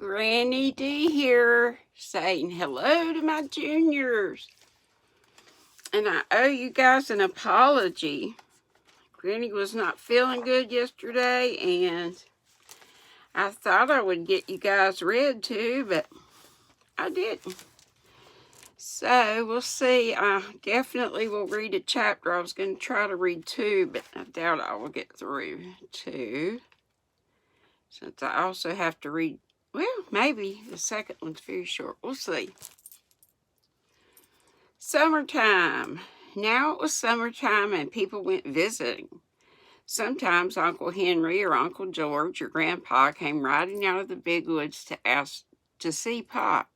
GrannyDee here, saying hello to my juniors. And I owe you guys an apology. Granny was not feeling good yesterday, and I thought I would get you guys read too, but I didn't. So we'll see. I definitely will read a chapter. I was going to try to read two, but I doubt I will get through two, since I also have to read. Well, maybe the second one's very short. We'll see. Summertime. Now it was summertime and people went visiting. Sometimes Uncle Henry or Uncle George or Grandpa came riding out of the big woods to ask to see Pop.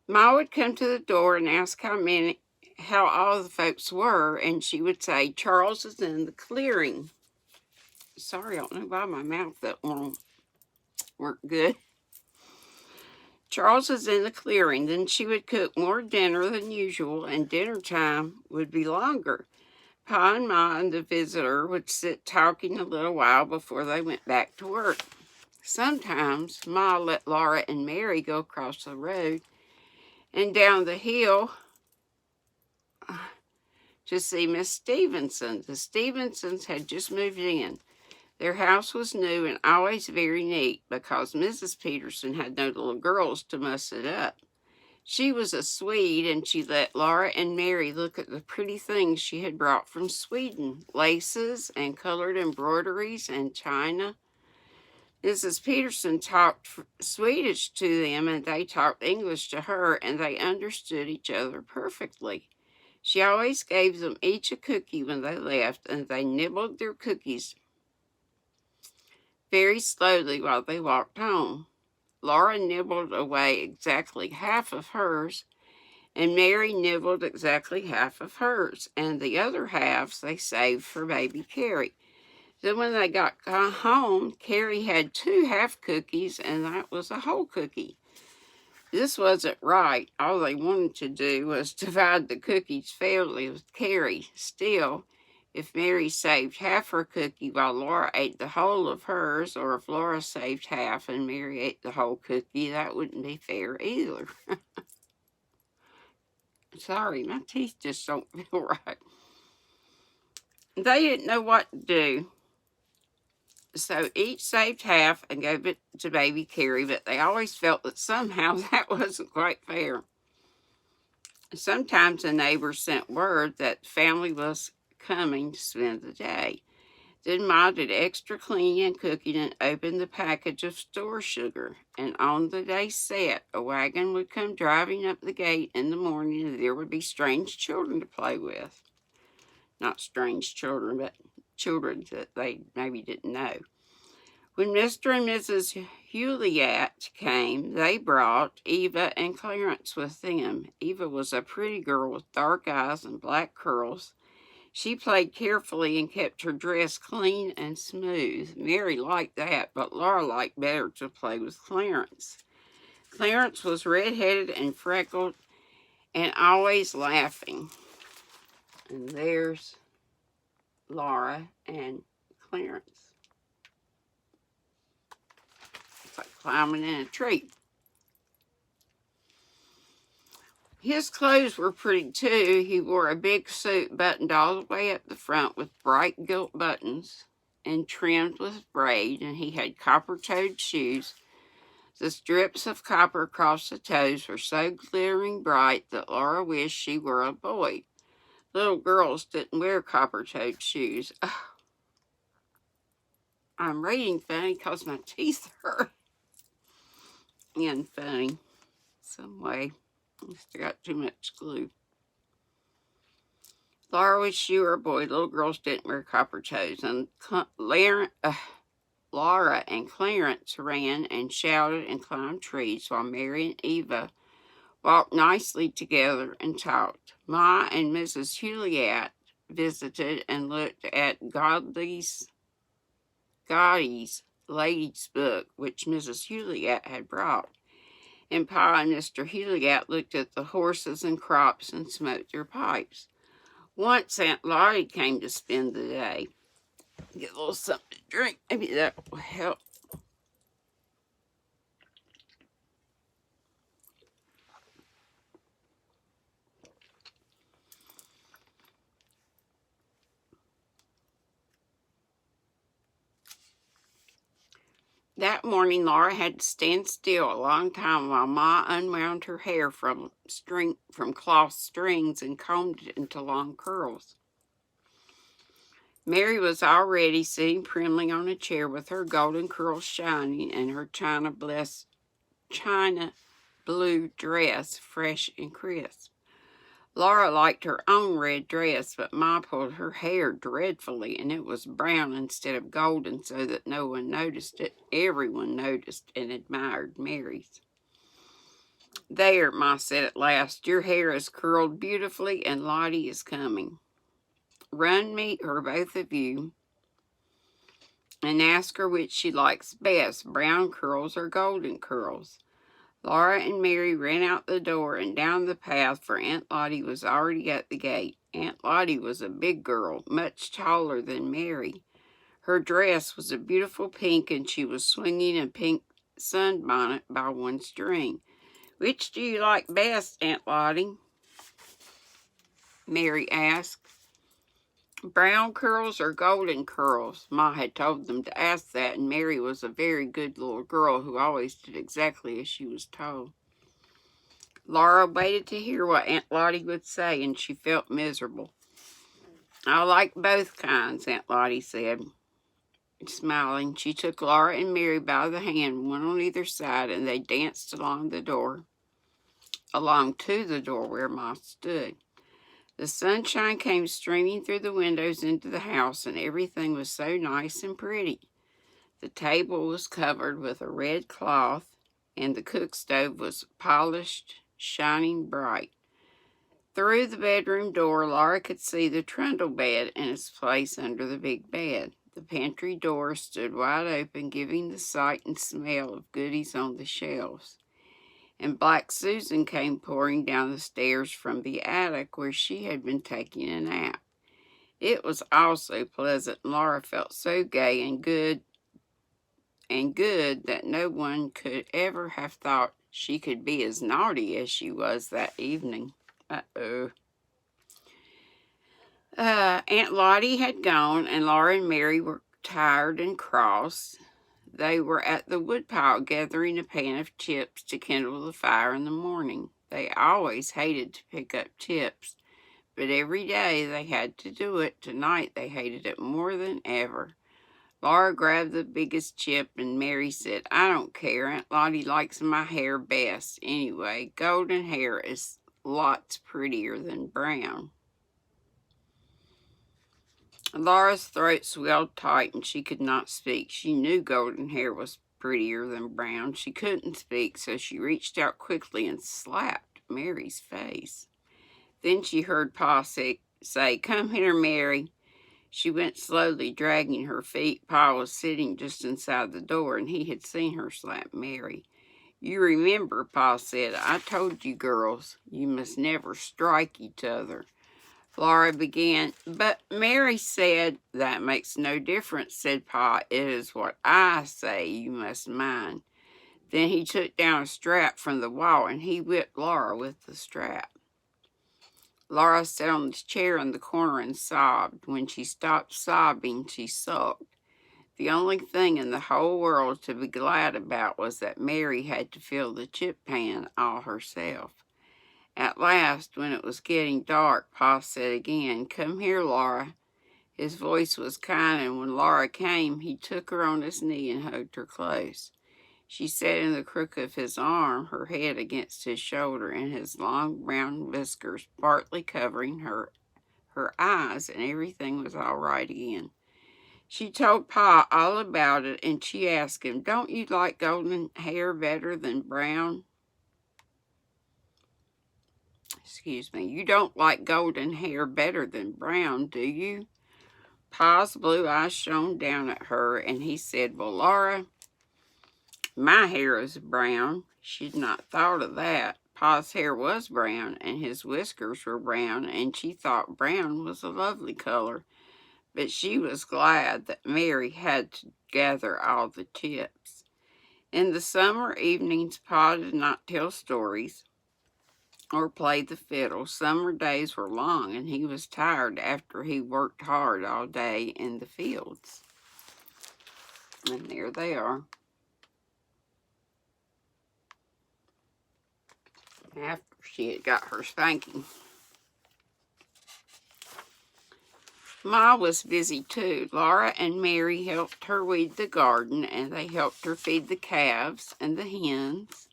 Ma would come to the door and ask how all the folks were, and she would say, "Charles is in the clearing." Sorry, I don't know why my mouth that won't work good. Charles is in the clearing. Then she would cook more dinner than usual, and dinner time would be longer. Pa and Ma and the visitor would sit talking a little while before they went back to work. Sometimes Ma let Laura and Mary go across the road and down the hill to see Miss Stevenson. The Stevensons had just moved in. Their house was new and always very neat because Mrs. Peterson had no little girls to muss it up. She was a Swede, and she let Laura and Mary look at the pretty things she had brought from Sweden, laces and colored embroideries and china. Mrs. Peterson talked Swedish to them, and they talked English to her, and they understood each other perfectly. She always gave them each a cookie when they left, and they nibbled their cookies very slowly while they walked home. Laura nibbled away exactly half of hers, and Mary nibbled exactly half of hers, and the other halves they saved for baby Carrie. Then when they got home, Carrie had 2 half cookies, and that was a whole cookie. This wasn't right. All they wanted to do was divide the cookies fairly with Carrie. Still, if Mary saved half her cookie while Laura ate the whole of hers, or if Laura saved half and Mary ate the whole cookie, that wouldn't be fair either. Sorry, my teeth just don't feel right. They didn't know what to do, so each saved half and gave it to baby Carrie, but they always felt that somehow that wasn't quite fair. Sometimes a neighbor sent word that the family was coming to spend the day. Then Ma did extra cleaning and cooking and opened the package of store sugar. And on the day set, a wagon would come driving up the gate in the morning, and there would be strange children to play with. Not strange children, but children that they maybe didn't know. When Mr. and Mrs. Hewlett came, they brought Eva and Clarence with them. Eva was a pretty girl with dark eyes and black curls. She played carefully and kept her dress clean and smooth. Mary liked that, but Laura liked better to play with Clarence. Clarence was red-headed and freckled and always laughing. And there's Laura and Clarence. It's like climbing in a tree. His clothes were pretty too. He wore a big suit buttoned all the way up the front with bright gilt buttons and trimmed with braid, and he had copper-toed shoes. The strips of copper across the toes were so glittering bright that Laura wished she were a boy. Little girls didn't wear copper-toed shoes. I'm reading funny because my teeth hurt. And funny some way. I still got too much glue. Laura wished she were a boy. Little girls didn't wear copper toes. And Laura and Clarence ran and shouted and climbed trees while Mary and Eva walked nicely together and talked. Ma and Mrs. Hewlett visited and looked at Godey's Lady's Book, which Mrs. Hewlett had brought. And Pa and Mr. Hewlett looked at the horses and crops and smoked their pipes. Once Aunt Lottie came to spend the day. Get a little something to drink. Maybe that will help. That morning, Laura had to stand still a long time while Ma unwound her hair from cloth strings and combed it into long curls. Mary was already sitting primly on a chair with her golden curls shining and her china blue dress fresh and crisp. Laura liked her own red dress, but Ma pulled her hair dreadfully, and it was brown instead of golden, so that no one noticed it. Everyone noticed and admired Mary's. "There," Ma said at last, "your hair is curled beautifully, and Lottie is coming. Run meet her, both of you, and ask her which she likes best, brown curls or golden curls." Laura and Mary ran out the door and down the path, for Aunt Lottie was already at the gate. Aunt Lottie was a big girl, much taller than Mary. Her dress was a beautiful pink, and she was swinging a pink sunbonnet by one string. "Which do you like best, Aunt Lottie?" Mary asked. "Brown curls or golden curls?" Ma had told them to ask that, and Mary was a very good little girl who always did exactly as she was told. Laura waited to hear what Aunt Lottie would say, and she felt miserable. "I like both kinds," Aunt Lottie said. Smiling, she took Laura and Mary by the hand, one on either side, and they danced along to the door where Ma stood. The sunshine came streaming through the windows into the house, and everything was so nice and pretty. The table was covered with a red cloth, and the cook stove was polished, shining bright. Through the bedroom door, Laura could see the trundle bed in its place under the big bed. The pantry door stood wide open, giving the sight and smell of goodies on the shelves. And Black Susan came pouring down the stairs from the attic where she had been taking a nap. It was all so pleasant, and Laura felt so gay and good that no one could ever have thought she could be as naughty as she was that evening. Aunt Lottie had gone, and Laura and Mary were tired and cross. They were at the woodpile gathering a pan of chips to kindle the fire in the morning. They always hated to pick up chips, but every day they had to do it. Tonight they hated it more than ever. Laura grabbed the biggest chip, and Mary said, "I don't care. Aunt Lottie likes my hair best. Anyway, golden hair is lots prettier than brown." Laura's throat swelled tight, and she could not speak. She knew golden hair was prettier than brown. She couldn't speak, so she reached out quickly and slapped Mary's face. Then she heard Pa say, "Come here, Mary." She went slowly, dragging her feet. Pa was sitting just inside the door, and he had seen her slap Mary. "You remember," Pa said, "I told you girls, you must never strike each other." Laura began, but Mary said, "That makes no difference," said Pa. "It is what I say you must mind." Then he took down a strap from the wall, and he whipped Laura with the strap. Laura sat on the chair in the corner and sobbed. When she stopped sobbing, she sulked. The only thing in the whole world to be glad about was that Mary had to fill the chip pan all herself. At last, when it was getting dark, Pa said again, "Come here, Laura." His voice was kind, and when Laura came, he took her on his knee and hugged her close. She sat in the crook of his arm, her head against his shoulder, and his long brown whiskers partly covering her eyes, and everything was all right again. She told Pa all about it, and she asked him, "Don't you like golden hair better than brown?" You don't like golden hair better than brown, do you?" Pa's blue eyes shone down at her, and he said, "Well, Laura, my hair is brown." She'd not thought of that. Pa's hair was brown, and his whiskers were brown, and she thought brown was a lovely color. But she was glad that Mary had to gather all the chips. In the summer evenings, Pa did not tell stories or play the fiddle. Summer days were long, and he was tired after he worked hard all day in the fields. And there they are. after she had got her spanking. Ma was busy too. Laura and Mary helped her weed the garden, and they helped her feed the calves and the hens.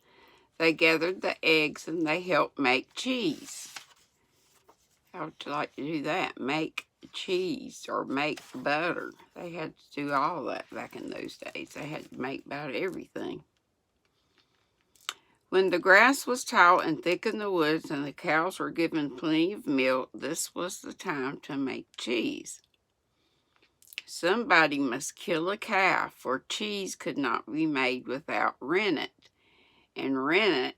They gathered the eggs, and they helped make cheese. How would you like to do that? Make cheese or make butter. They had to do all that back in those days. They had to make about everything. When the grass was tall and thick in the woods and the cows were given plenty of milk, this was the time to make cheese. Somebody must kill a calf, for cheese could not be made without rennet. And rennet,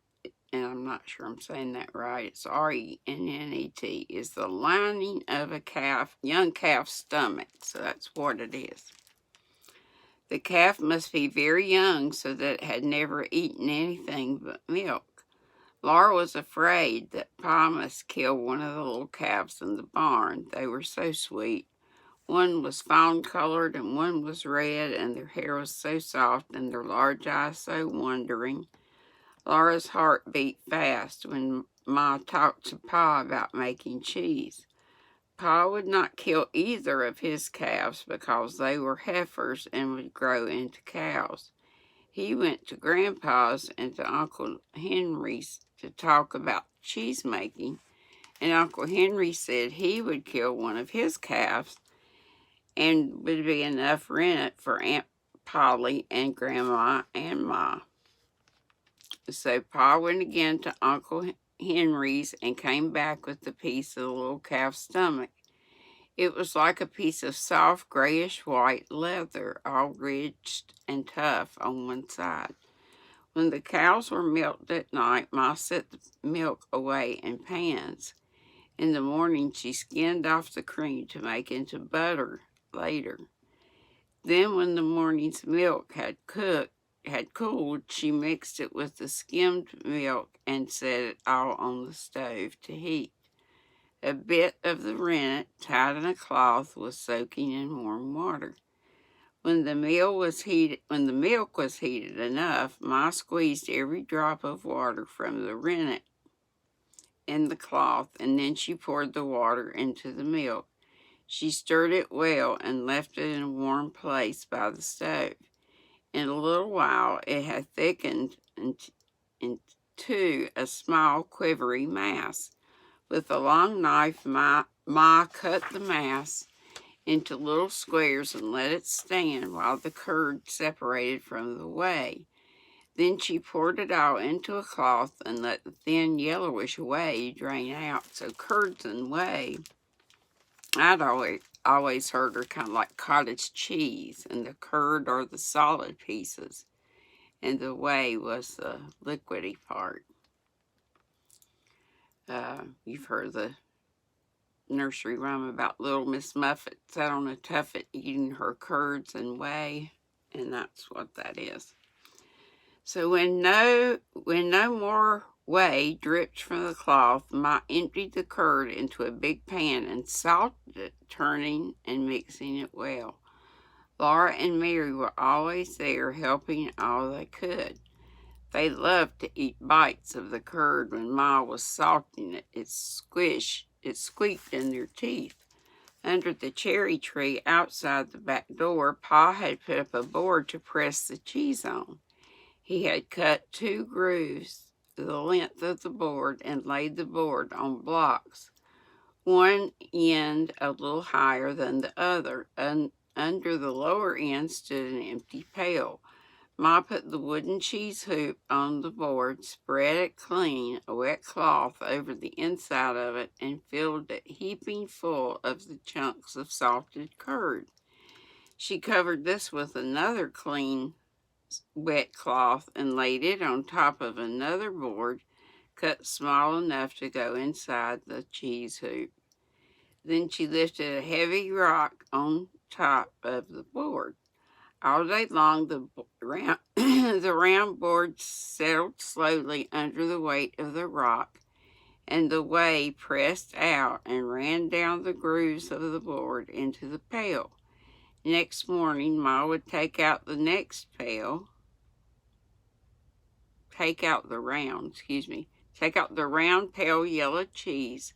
and I'm not sure I'm saying that right, it's R-E-N-N-E-T, is the lining of a young calf's stomach. So that's what it is. The calf must be very young so that it had never eaten anything but milk. Laura was afraid that Pa must kill one of the little calves in the barn. They were so sweet. One was fawn-colored and one was red, and their hair was so soft and their large eyes so wondering. Laura's heart beat fast when Ma talked to Pa about making cheese. Pa would not kill either of his calves because they were heifers and would grow into cows. He went to Grandpa's and to Uncle Henry's to talk about cheese making, and Uncle Henry said he would kill one of his calves and would be enough rennet for Aunt Polly and Grandma and Ma. So Pa went again to Uncle Henry's and came back with a piece of the little calf's stomach. It was like a piece of soft grayish-white leather, all ridged and tough on one side. When the cows were milked at night, Ma set the milk away in pans. In the morning, she skinned off the cream to make into butter later. Then when the morning's milk had cooled, she mixed it with the skimmed milk and set it all on the stove to heat. A bit of the rennet, tied in a cloth, was soaking in warm water. When the milk was heated enough, Ma squeezed every drop of water from the rennet in the cloth, and then she poured the water into the milk. She stirred it well and left it in a warm place by the stove. In a little while, it had thickened into a small, quivery mass. With a long knife, Ma cut the mass into little squares and let it stand while the curd separated from the whey. Then she poured it all into a cloth and let the thin yellowish whey drain out. So curds and whey, I'd always heard, are kind of like cottage cheese, and the curd are the solid pieces, and the whey was the liquidy part. You've heard the nursery rhyme about little Miss Muffet sat on a tuffet eating her curds and whey, and that's what that is. So when no more whey dripped from the cloth, Ma emptied the curd into a big pan and salted it, turning and mixing it well. Laura and Mary were always there, helping all they could. They loved to eat bites of the curd when Ma was salting it. It squeaked in their teeth. Under the cherry tree outside the back door, Pa had put up a board to press the cheese on. He had cut 2 grooves the length of the board and laid the board on blocks, one end a little higher than the other. Under the lower end stood an empty pail. Ma put the wooden cheese hoop on the board, spread it clean, a wet cloth over the inside of it, and filled it heaping full of the chunks of salted curd. She covered this with another clean, wet cloth and laid it on top of another board cut small enough to go inside the cheese hoop. Then she lifted a heavy rock on top of the board. All day long, the round board settled slowly under the weight of the rock, and the whey pressed out and ran down the grooves of the board into the pail. Next morning, Ma would take out the Take out the round, pale yellow cheese,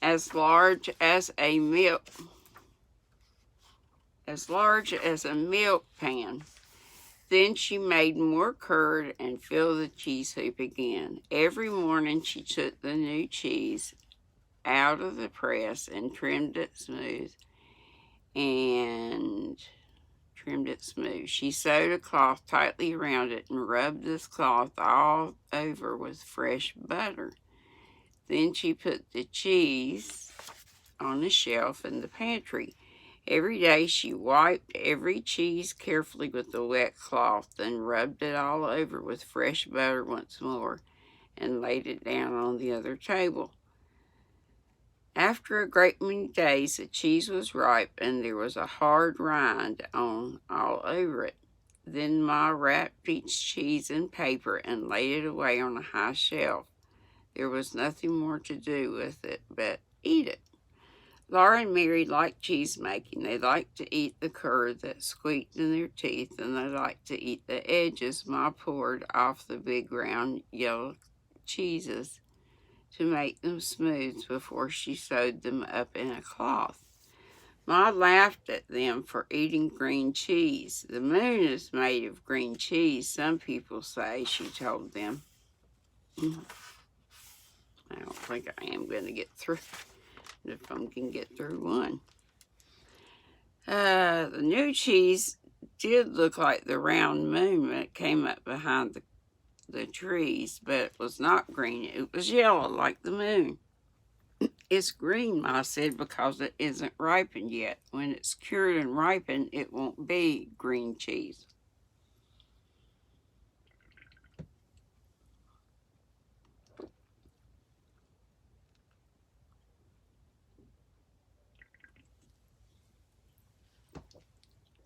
as large as a milk pan. Then she made more curd and filled the cheese hoop again. Every morning she took the new cheese out of the press and trimmed it smooth. She sewed a cloth tightly around it and rubbed this cloth all over with fresh butter. Then she put the cheese on the shelf in the pantry. Every day she wiped every cheese carefully with the wet cloth, then rubbed it all over with fresh butter once more and laid it down on the other table. After a great many days, the cheese was ripe and there was a hard rind all over it. Then Ma wrapped each cheese in paper and laid it away on a high shelf. There was nothing more to do with it but eat it. Laura and Mary liked cheese making. They liked to eat the curd that squeaked in their teeth, and they liked to eat the edges Ma poured off the big round yellow cheeses to make them smooth before she sewed them up in a cloth. Ma laughed at them for eating green cheese. The moon is made of green cheese, some people say, she told them. I don't think I am going to get through, if I can get through one. The new cheese did look like the round moon when it came up behind the trees, but it was not green. It was yellow like the moon. It's green, Ma said, because it isn't ripened yet. When it's cured and ripened, it won't be green cheese.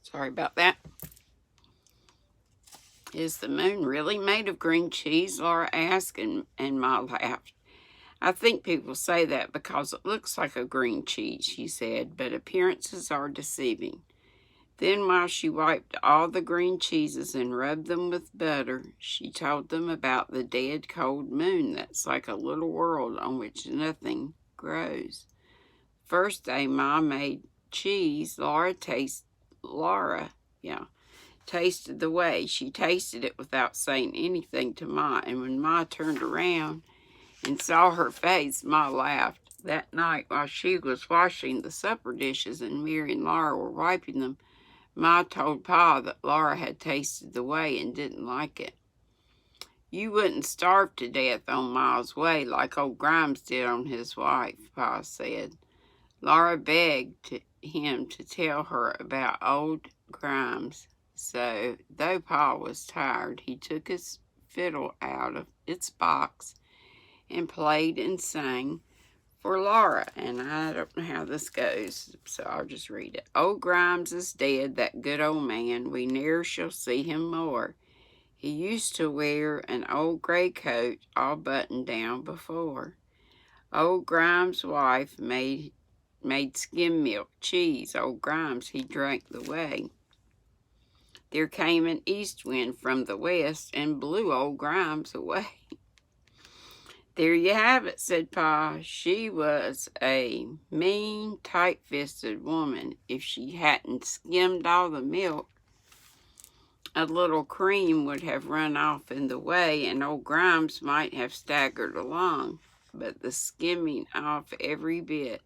Sorry about that. Is the moon really made of green cheese? Laura asked, and Ma laughed. I think people say that because it looks like a green cheese, she said, but appearances are deceiving. Then while she wiped all the green cheeses and rubbed them with butter, she told them about the dead cold moon that's like a little world on which nothing grows. First day Ma made cheese, Laura tasted the way. She tasted it without saying anything to Ma, and when Ma turned around and saw her face, Ma laughed. That night, while she was washing the supper dishes and Mary and Laura were wiping them, Ma told Pa that Laura had tasted the whey and didn't like it. You wouldn't starve to death on Ma's whey like old Grimes did on his wife, Pa said. Laura begged him to tell her about old Grimes. So, though Pa was tired, he took his fiddle out of its box and played and sang for Laura. And I don't know how this goes, so I'll just read it. Old Grimes is dead, that good old man. We ne'er shall see him more. He used to wear an old gray coat all buttoned down before. Old Grimes' wife made skim milk cheese. Old Grimes, he drank the whey. There came an east wind from the west and blew old Grimes away. There you have it, said Pa. She was a mean, tight-fisted woman. If she hadn't skimmed all the milk, a little cream would have run off in the whey, and old Grimes might have staggered along. But the skimming off every bit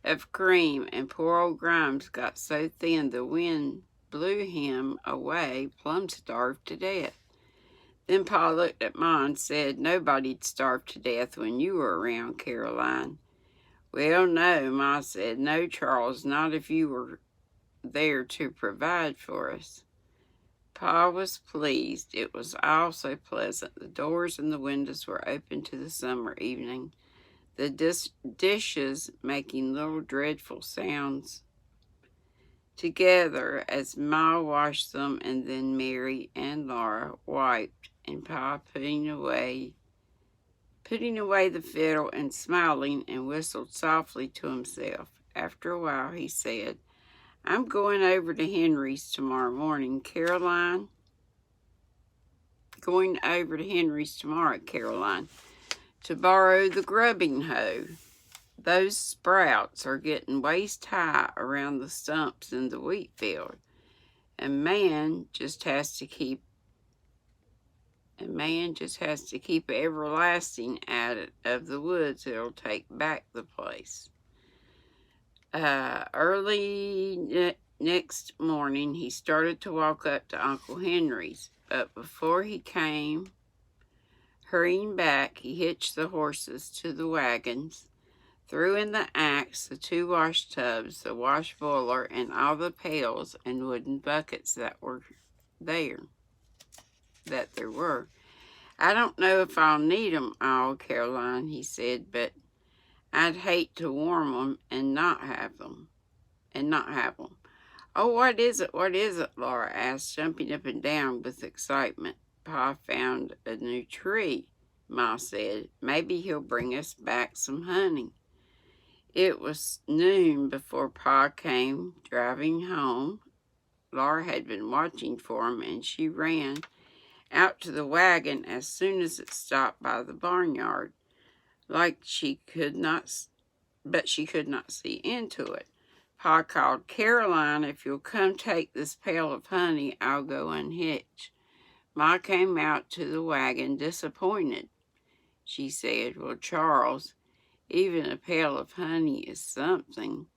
of cream, and poor old Grimes got so thin the wind blew him away, plumb starved to death. Then Pa looked at Ma and said, nobody'd starve to death when you were around, Caroline. Well, no, Ma said. No, Charles, not if you were there to provide for us. Pa was pleased. It was all so pleasant. The doors and the windows were open to the summer evening, the dishes making little dreadful sounds together as Ma washed them, and then Mary and Laura wiped, and Pa putting away the fiddle and smiling, and whistled softly to himself. After a while he said, I'm going over to Henry's tomorrow morning, Caroline. Going over to Henry's tomorrow, Caroline. to borrow the grubbing hoe. Those sprouts are getting waist high around the stumps in the wheat field. And man just has to keep everlasting at it of the woods it'll take back the place. Early next morning, he started to walk up to Uncle Henry's, but before he came hurrying back, he hitched the horses to the wagons, threw in the axe, the 2 wash tubs, the wash boiler, and all the pails and wooden buckets that there were. I don't know if I'll need 'em all, Caroline, he said, but I'd hate to warm 'em and not have 'em. Oh, what is it? What is it? Laura asked, jumping up and down with excitement. Pa found a new tree, Ma said. Maybe he'll bring us back some honey. It was noon before Pa came driving home. Laura had been watching for him, and she ran out to the wagon as soon as it stopped by the barnyard, but she could not see into it. Pa called, Caroline, if you'll come take this pail of honey, I'll go unhitch. Ma came out to the wagon disappointed. She said, well, Charles, even a pail of honey is something.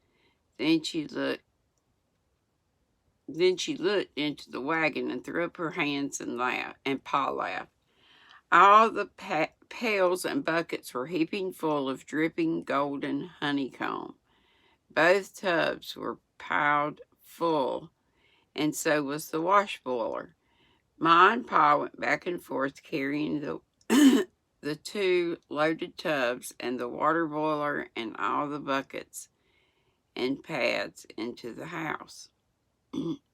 Then she looked into the wagon and threw up her hands and laughed, and Pa laughed. All the pails and buckets were heaping full of dripping golden honeycomb. Both tubs were piled full, and so was the wash boiler. Ma and Pa went back and forth carrying the 2 loaded tubs and the water boiler and all the buckets and pads into the house.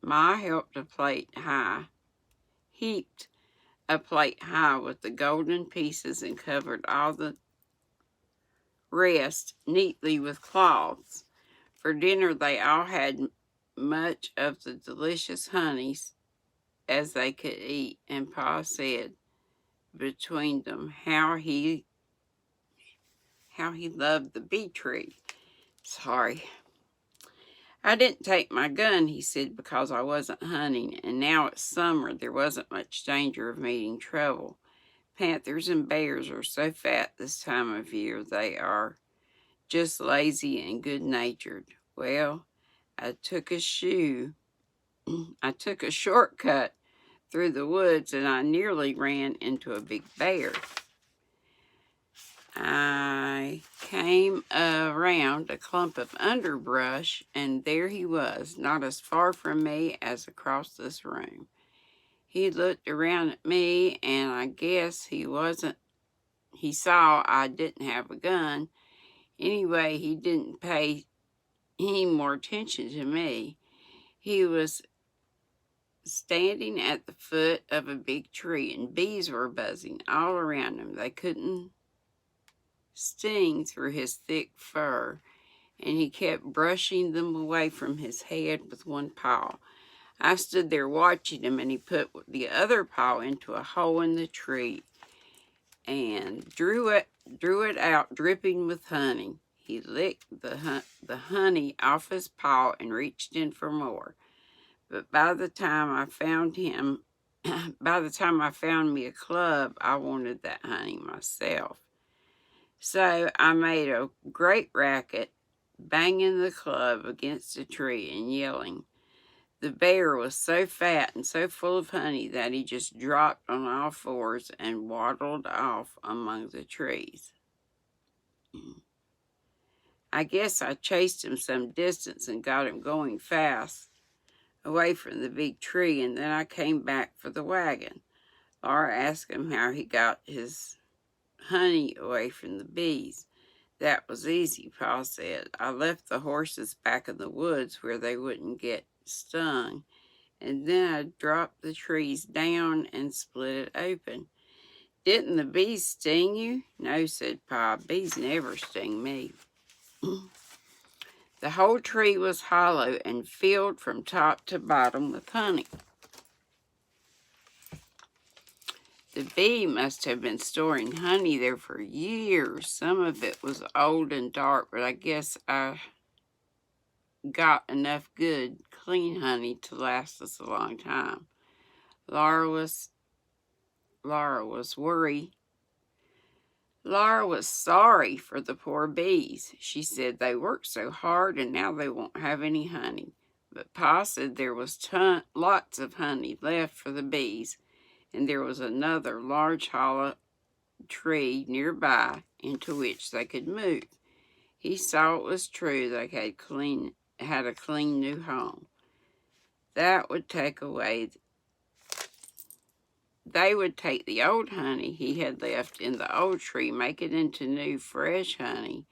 Ma heaped a plate high with the golden pieces and covered all the rest neatly with cloths. For dinner, they all had much of the delicious honeys as they could eat, and Pa said between them how he loved the bee tree. Sorry. I didn't take my gun, he said, because I wasn't hunting, and now it's summer, there wasn't much danger of meeting trouble. Panthers and bears are so fat this time of year, they are just lazy and good-natured. Well, I took a shortcut through the woods, and I nearly ran into a big bear. I came around a clump of underbrush, and there he was, not as far from me as across this room. He looked around at me, and I guess he saw I didn't have a gun. Anyway, he didn't pay any more attention to me. He was standing at the foot of a big tree, and bees were buzzing all around him. They couldn't sting through his thick fur, and he kept brushing them away from his head with one paw. I stood there watching him, and he put the other paw into a hole in the tree and drew it out, dripping with honey. He licked the honey off his paw and reached in for more. But by the time I found me a club, I wanted that honey myself. So I made a great racket, banging the club against a tree and yelling. The bear was so fat and so full of honey that he just dropped on all fours and waddled off among the trees. I guess I chased him some distance and got him going fast away from the big tree, and then I came back for the wagon. Laura asked him how he got his honey away from the bees. That was easy, Pa said. I left the horses back in the woods where they wouldn't get stung, and then I dropped the trees down and split it open. Didn't the bees sting you? No, said Pa. Bees never sting me. The whole tree was hollow and filled from top to bottom with honey. The bee must have been storing honey there for years. Some of it was old and dark, but I guess I got enough good, clean honey to last us a long time. Laura was worried. Laura was sorry for the poor bees. She said they worked so hard and now they won't have any honey. But Pa said there was lots of honey left for the bees, and there was another large hollow tree nearby into which they could move. He saw it was true they had a clean new home. They would take the old honey he had left in the old tree, make it into new fresh honey,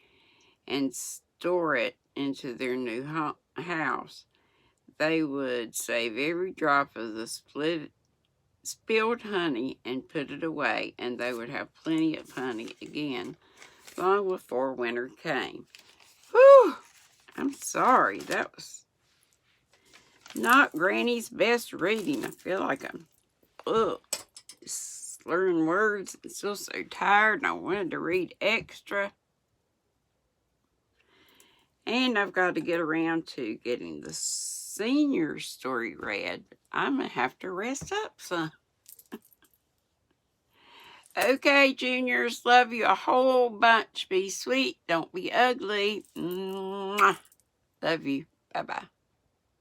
and store it into their new house. They would save every drop of the spilled honey and put it away, and they would have plenty of honey again long before winter came. Whew! I'm sorry. That was not Granny's best reading. I feel like I'm just learning words and still so tired, and I wanted to read extra. And I've got to get around to getting the senior story read. I'm going to have to rest up some. Okay, juniors, love you a whole bunch. Be sweet. Don't be ugly. Mwah. Love you. Bye-bye.